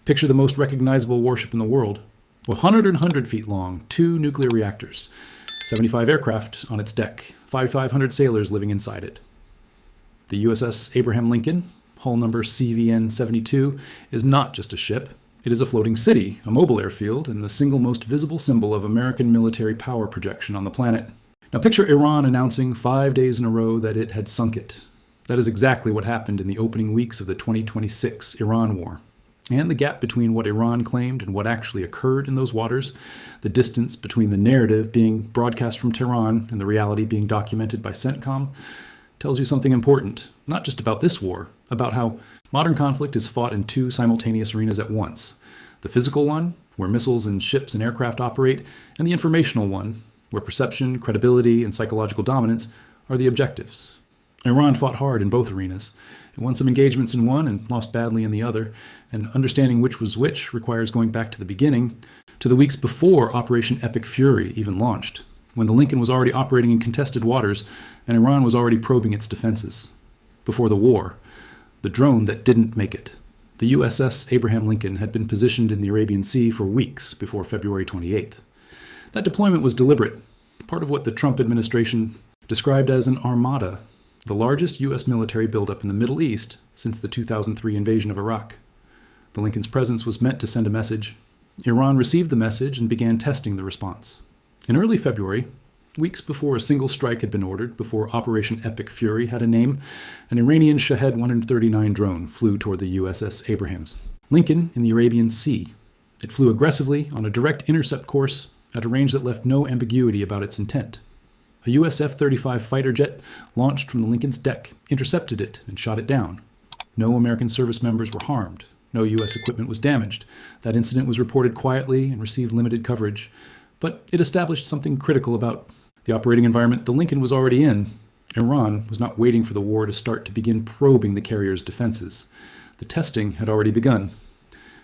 Picture the most recognizable warship in the world. 100 feet long, 2 nuclear reactors, 75 aircraft on its deck, 5,500 sailors living inside it. The USS Abraham Lincoln, hull number CVN-72, is not just a ship. It is a floating city, a mobile airfield, and the single most visible symbol of American military power projection on the planet. Now picture Iran announcing 5 days in a row that it had sunk it. That is exactly what happened in the opening weeks of the 2026 Iran war. And the gap between what Iran claimed and what actually occurred in those waters, the distance between the narrative being broadcast from Tehran and the reality being documented by CENTCOM, tells you something important, not just about this war, about how modern conflict is fought in 2 simultaneous arenas at once. The physical one, where missiles and ships and aircraft operate, and the informational one, where perception, credibility, and psychological dominance are the objectives. Iran fought hard in both arenas. It won some engagements in one and lost badly in the other, and understanding which was which requires going back to the beginning, to the weeks before Operation Epic Fury even launched, when the Lincoln was already operating in contested waters and Iran was already probing its defenses. Before the war, the drone that didn't make it, the USS Abraham Lincoln, had been positioned in the Arabian Sea for weeks before February 28th. That deployment was deliberate, part of what the Trump administration described as an armada, the largest U.S. military buildup in the Middle East since the 2003 invasion of Iraq. The Lincoln's presence was meant to send a message. Iran received the message and began testing the response. In early February, weeks before a single strike had been ordered, before Operation Epic Fury had a name, an Iranian Shahed 139 drone flew toward the USS Abraham Lincoln in the Arabian Sea. It flew aggressively on a direct intercept course at a range that left no ambiguity about its intent. A US F-35 fighter jet launched from the Lincoln's deck, intercepted it, and shot it down. No American service members were harmed. No U.S. equipment was damaged. That incident was reported quietly and received limited coverage. But it established something critical about the operating environment the Lincoln was already in. Iran was not waiting for the war to start to begin probing the carrier's defenses. The testing had already begun.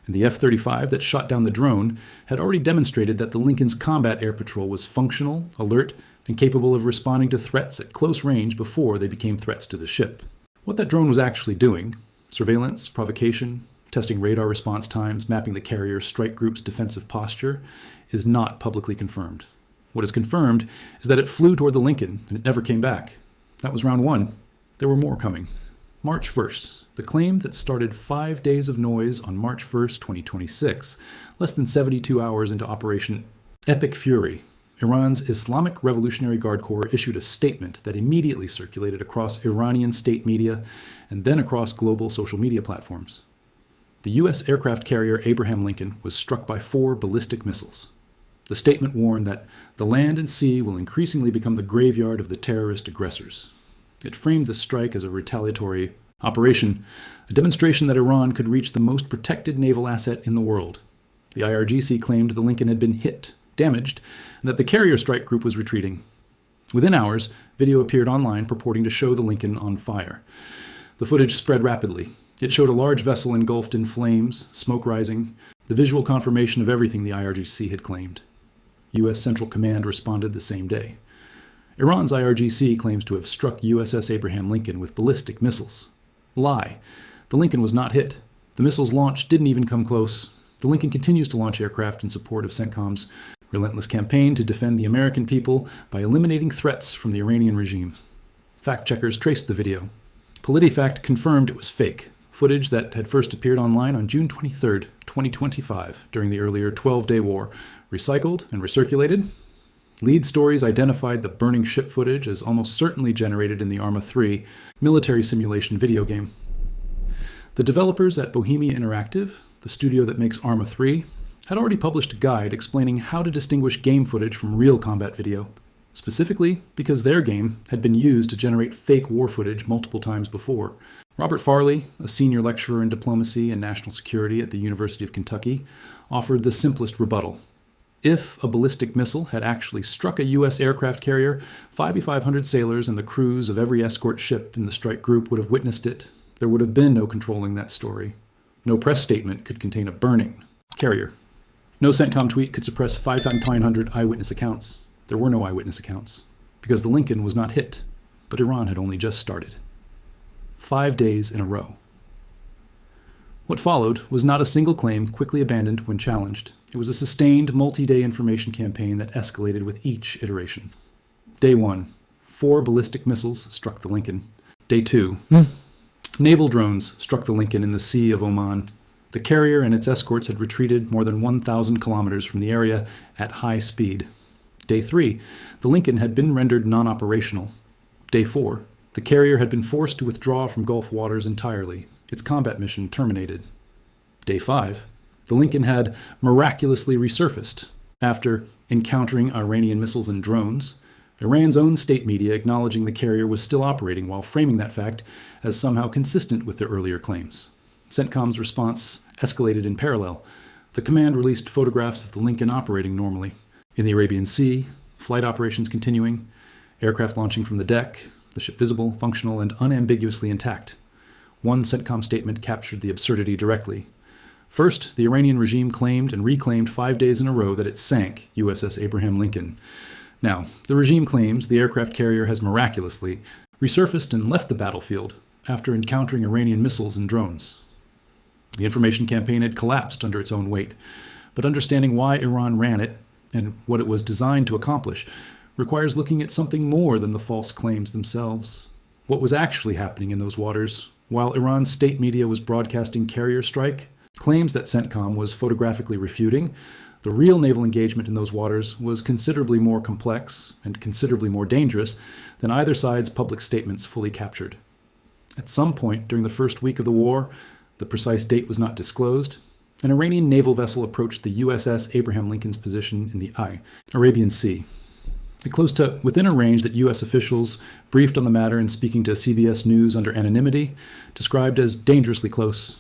And the F-35 that shot down the drone had already demonstrated that the Lincoln's combat air patrol was functional, alert, and capable of responding to threats at close range before they became threats to the ship. What that drone was actually doing, surveillance, provocation, testing radar response times, mapping the carrier's strike group's defensive posture, is not publicly confirmed. What is confirmed is that it flew toward the Lincoln and it never came back. That was round 1. There were more coming. March 1st, the claim that started 5 days of noise on March 1st, 2026, less than 72 hours into Operation Epic Fury. Iran's Islamic Revolutionary Guard Corps issued a statement that immediately circulated across Iranian state media and then across global social media platforms. The U.S. aircraft carrier Abraham Lincoln was struck by 4 ballistic missiles. The statement warned that the land and sea will increasingly become the graveyard of the terrorist aggressors. It framed the strike as a retaliatory operation, a demonstration that Iran could reach the most protected naval asset in the world. The IRGC claimed the Lincoln had been hit, damaged, and that the carrier strike group was retreating. Within hours, video appeared online purporting to show the Lincoln on fire. The footage spread rapidly. It showed a large vessel engulfed in flames, smoke rising, the visual confirmation of everything the IRGC had claimed. U.S. Central Command responded the same day. Iran's IRGC claims to have struck USS Abraham Lincoln with ballistic missiles. Lie. The Lincoln was not hit. The missiles launched didn't even come close. The Lincoln continues to launch aircraft in support of CENTCOM's relentless campaign to defend the American people by eliminating threats from the Iranian regime. Fact-checkers traced the video. PolitiFact confirmed it was fake, footage that had first appeared online on June 23, 2025, during the earlier 12-day war, recycled and recirculated. Lead stories identified the burning ship footage as almost certainly generated in the Arma 3 military simulation video game. The developers at Bohemia Interactive, the studio that makes Arma 3, had already published a guide explaining how to distinguish game footage from real combat video, specifically because their game had been used to generate fake war footage multiple times before. Robert Farley, a senior lecturer in diplomacy and national security at the University of Kentucky, offered the simplest rebuttal. If a ballistic missile had actually struck a U.S. aircraft carrier, 5,500 sailors and the crews of every escort ship in the strike group would have witnessed it. There would have been no controlling that story. No press statement could contain a burning carrier. No CENTCOM tweet could suppress 5,900 eyewitness accounts. There were no eyewitness accounts, because the Lincoln was not hit, but Iran had only just started. 5 days in a row. What followed was not a single claim quickly abandoned when challenged. It was a sustained, multi-day information campaign that escalated with each iteration. Day 1. 4 ballistic missiles struck the Lincoln. Day 2. Naval drones struck the Lincoln in the Sea of Oman. The carrier and its escorts had retreated more than 1,000 kilometers from the area at high speed. Day 3. The Lincoln had been rendered non-operational. Day 4. The carrier had been forced to withdraw from Gulf waters entirely. Its combat mission terminated. Day 5. The Lincoln had miraculously resurfaced after encountering Iranian missiles and drones, Iran's own state media acknowledging the carrier was still operating while framing that fact as somehow consistent with their earlier claims. CENTCOM's response escalated in parallel. The command released photographs of the Lincoln operating normally. In the Arabian Sea, flight operations continuing, aircraft launching from the deck, the ship visible, functional, and unambiguously intact. One CENTCOM statement captured the absurdity directly. First, the Iranian regime claimed and reclaimed 5 days in a row that it sank USS Abraham Lincoln. Now, the regime claims the aircraft carrier has miraculously resurfaced and left the battlefield after encountering Iranian missiles and drones. The information campaign had collapsed under its own weight, but understanding why Iran ran it and what it was designed to accomplish requires looking at something more than the false claims themselves. What was actually happening in those waters while Iran's state media was broadcasting carrier strike, claims that CENTCOM was photographically refuting, the real naval engagement in those waters was considerably more complex and considerably more dangerous than either side's public statements fully captured. At some point during the first week of the war, the precise date was not disclosed, an Iranian naval vessel approached the USS Abraham Lincoln's position in the Arabian Sea. It closed to within a range that U.S. officials, briefed on the matter and speaking to CBS News under anonymity, described as dangerously close,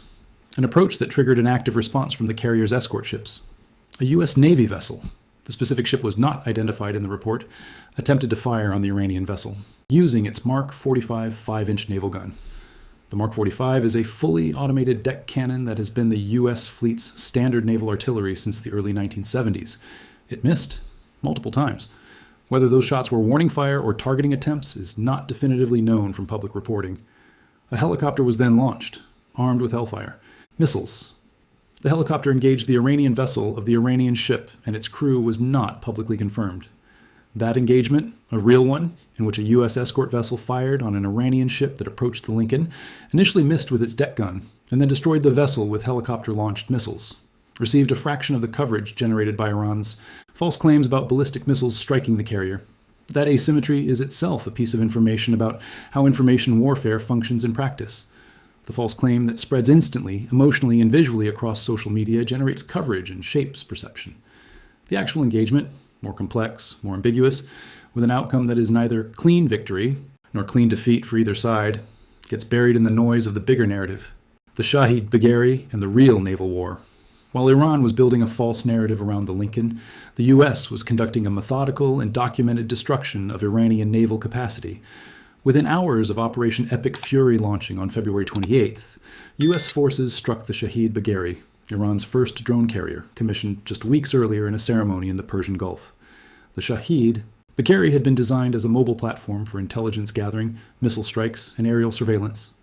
an approach that triggered an active response from the carrier's escort ships. A U.S. Navy vessel, the specific ship was not identified in the report, attempted to fire on the Iranian vessel, using its Mark 45 5-inch naval gun. The Mark 45 is a fully automated deck cannon that has been the U.S. fleet's standard naval artillery since the early 1970s. It missed multiple times. Whether those shots were warning fire or targeting attempts is not definitively known from public reporting. A helicopter was then launched, armed with Hellfire missiles. The helicopter engaged the Iranian vessel of the Iranian ship, and its crew was not publicly confirmed. That engagement, a real one, in which a U.S. escort vessel fired on an Iranian ship that approached the Lincoln, initially missed with its deck gun, and then destroyed the vessel with helicopter-launched missiles, received a fraction of the coverage generated by Iran's false claims about ballistic missiles striking the carrier. That asymmetry is itself a piece of information about how information warfare functions in practice. The false claim that spreads instantly, emotionally, and visually across social media generates coverage and shapes perception. The actual engagement, more complex, more ambiguous, with an outcome that is neither clean victory nor clean defeat for either side, gets buried in the noise of the bigger narrative, the Shahid Bagheri and the real naval war. While Iran was building a false narrative around the Lincoln, the U.S. was conducting a methodical and documented destruction of Iranian naval capacity. Within hours of Operation Epic Fury launching on February 28th, U.S. forces struck the Shahid Bagheri, Iran's first drone carrier, commissioned just weeks earlier in a ceremony in the Persian Gulf. The Shahid Bagheri had been designed as a mobile platform for intelligence gathering, missile strikes, and aerial surveillance.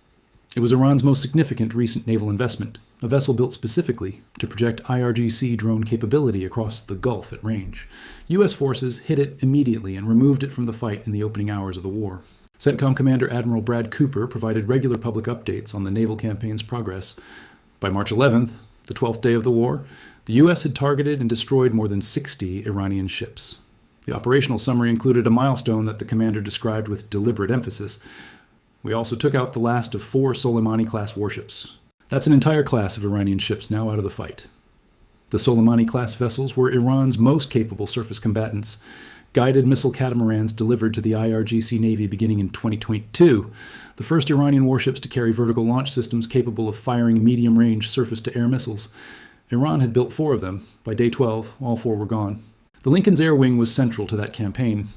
It was Iran's most significant recent naval investment, a vessel built specifically to project IRGC drone capability across the Gulf at range. U.S. forces hit it immediately and removed it from the fight in the opening hours of the war. CENTCOM Commander Admiral Brad Cooper provided regular public updates on the naval campaign's progress. By March 11th, the 12th day of the war, the U.S. had targeted and destroyed more than 60 Iranian ships. The operational summary included a milestone that the commander described with deliberate emphasis. We also took out the last of 4 Soleimani-class warships. That's an entire class of Iranian ships now out of the fight. The Soleimani-class vessels were Iran's most capable surface combatants, guided missile catamarans delivered to the IRGC Navy beginning in 2022, the first Iranian warships to carry vertical launch systems capable of firing medium-range surface-to-air missiles. Iran had built 4 of them. By day 12, all 4 were gone. The Lincoln's air wing was central to that campaign.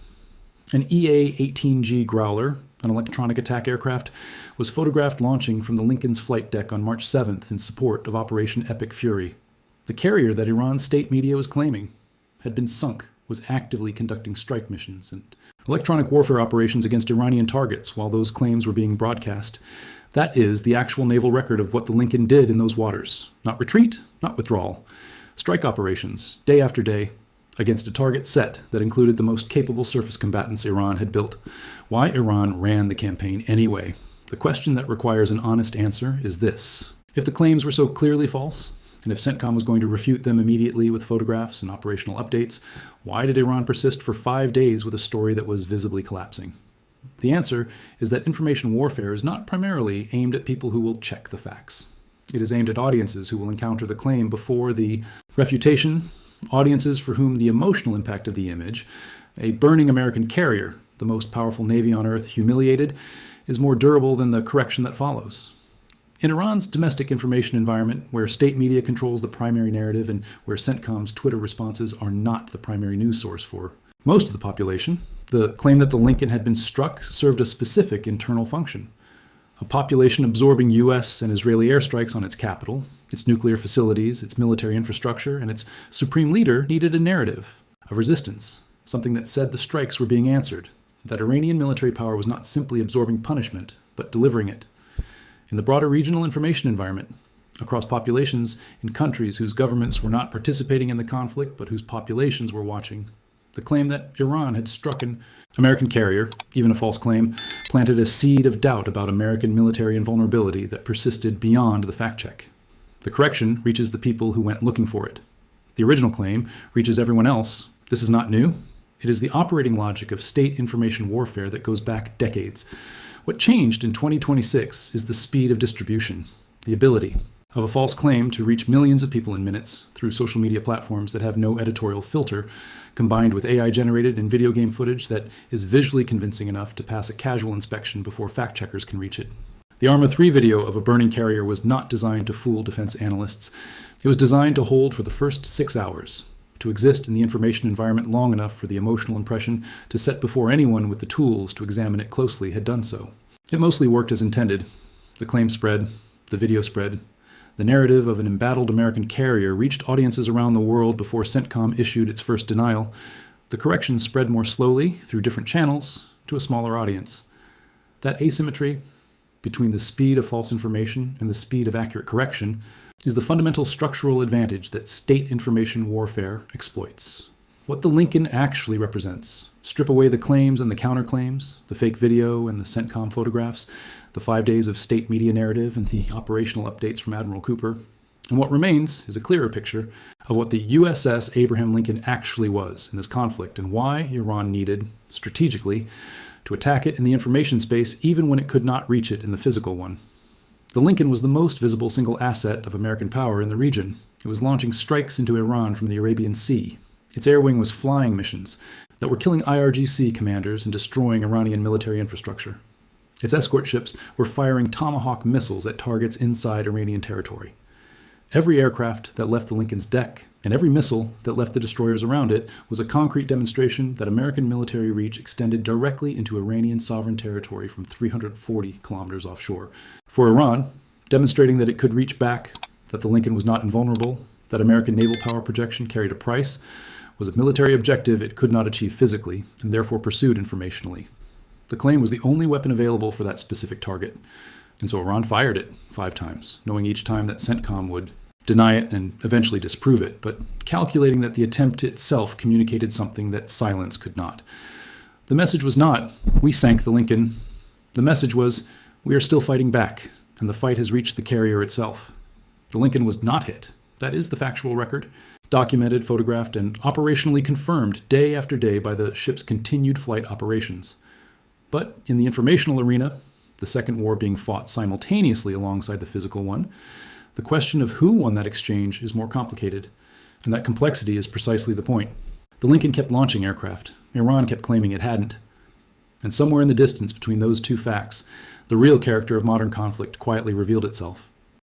An EA-18G Growler, an electronic attack aircraft, was photographed launching from the Lincoln's flight deck on March 7th in support of Operation Epic Fury. The carrier that Iran's state media was claiming had been sunk, was actively conducting strike missions, and electronic warfare operations against Iranian targets while those claims were being broadcast. That is the actual naval record of what the Lincoln did in those waters. Not retreat, not withdrawal. Strike operations, day after day, against a target set that included the most capable surface combatants Iran had built. Why Iran ran the campaign anyway? The question that requires an honest answer is this. If the claims were so clearly false, and if CENTCOM was going to refute them immediately with photographs and operational updates, why did Iran persist for 5 days with a story that was visibly collapsing? The answer is that information warfare is not primarily aimed at people who will check the facts. It is aimed at audiences who will encounter the claim before the refutation, audiences for whom the emotional impact of the image, a burning American carrier, the most powerful navy on earth, humiliated, is more durable than the correction that follows. In Iran's domestic information environment, where state media controls the primary narrative and where CENTCOM's Twitter responses are not the primary news source for most of the population, the claim that the Lincoln had been struck served a specific internal function. A population absorbing U.S. and Israeli airstrikes on its capital, its nuclear facilities, its military infrastructure, and its supreme leader needed a narrative of resistance, something that said the strikes were being answered, that Iranian military power was not simply absorbing punishment, but delivering it. In the broader regional information environment, across populations in countries whose governments were not participating in the conflict, but whose populations were watching, the claim that Iran had struck an American carrier, even a false claim, planted a seed of doubt about American military invulnerability that persisted beyond the fact check. The correction reaches the people who went looking for it. The original claim reaches everyone else. This is not new. It is the operating logic of state information warfare that goes back decades. What changed in 2026 is the speed of distribution, the ability of a false claim to reach millions of people in minutes through social media platforms that have no editorial filter, combined with AI-generated and video game footage that is visually convincing enough to pass a casual inspection before fact-checkers can reach it. The Arma 3 video of a burning carrier was not designed to fool defense analysts. It was designed to hold for the first 6 hours, to exist in the information environment long enough for the emotional impression to set before anyone with the tools to examine it closely had done so. It mostly worked as intended. The claim spread, the video spread. The narrative of an embattled American carrier reached audiences around the world before CENTCOM issued its first denial. The correction spread more slowly through different channels to a smaller audience. That asymmetry between the speed of false information and the speed of accurate correction is the fundamental structural advantage that state information warfare exploits. What the Lincoln actually represents. Strip away the claims and the counterclaims, the fake video and the CENTCOM photographs, the 5 days of state media narrative and the operational updates from Admiral Cooper. And what remains is a clearer picture of what the USS Abraham Lincoln actually was in this conflict and why Iran needed, strategically, to attack it in the information space even when it could not reach it in the physical one. The Lincoln was the most visible single asset of American power in the region. It was launching strikes into Iran from the Arabian Sea. Its air wing was flying missions that were killing IRGC commanders and destroying Iranian military infrastructure. Its escort ships were firing Tomahawk missiles at targets inside Iranian territory. Every aircraft that left the Lincoln's deck and every missile that left the destroyers around it was a concrete demonstration that American military reach extended directly into Iranian sovereign territory from 340 kilometers offshore. For Iran, demonstrating that it could reach back, that the Lincoln was not invulnerable, that American naval power projection carried a price, was a military objective it could not achieve physically and therefore pursued informationally. The claim was the only weapon available for that specific target, and so Iran fired it 5 times, knowing each time that CENTCOM would deny it and eventually disprove it, but calculating that the attempt itself communicated something that silence could not. The message was not, we sank the Lincoln. The message was, we are still fighting back, and the fight has reached the carrier itself. The Lincoln was not hit. That is the factual record, documented, photographed, and operationally confirmed day after day by the ship's continued flight operations. But in the informational arena, the second war being fought simultaneously alongside the physical one, the question of who won that exchange is more complicated, and that complexity is precisely the point. The Lincoln kept launching aircraft. Iran kept claiming it hadn't. And somewhere in the distance between those two facts, the real character of modern conflict quietly revealed itself.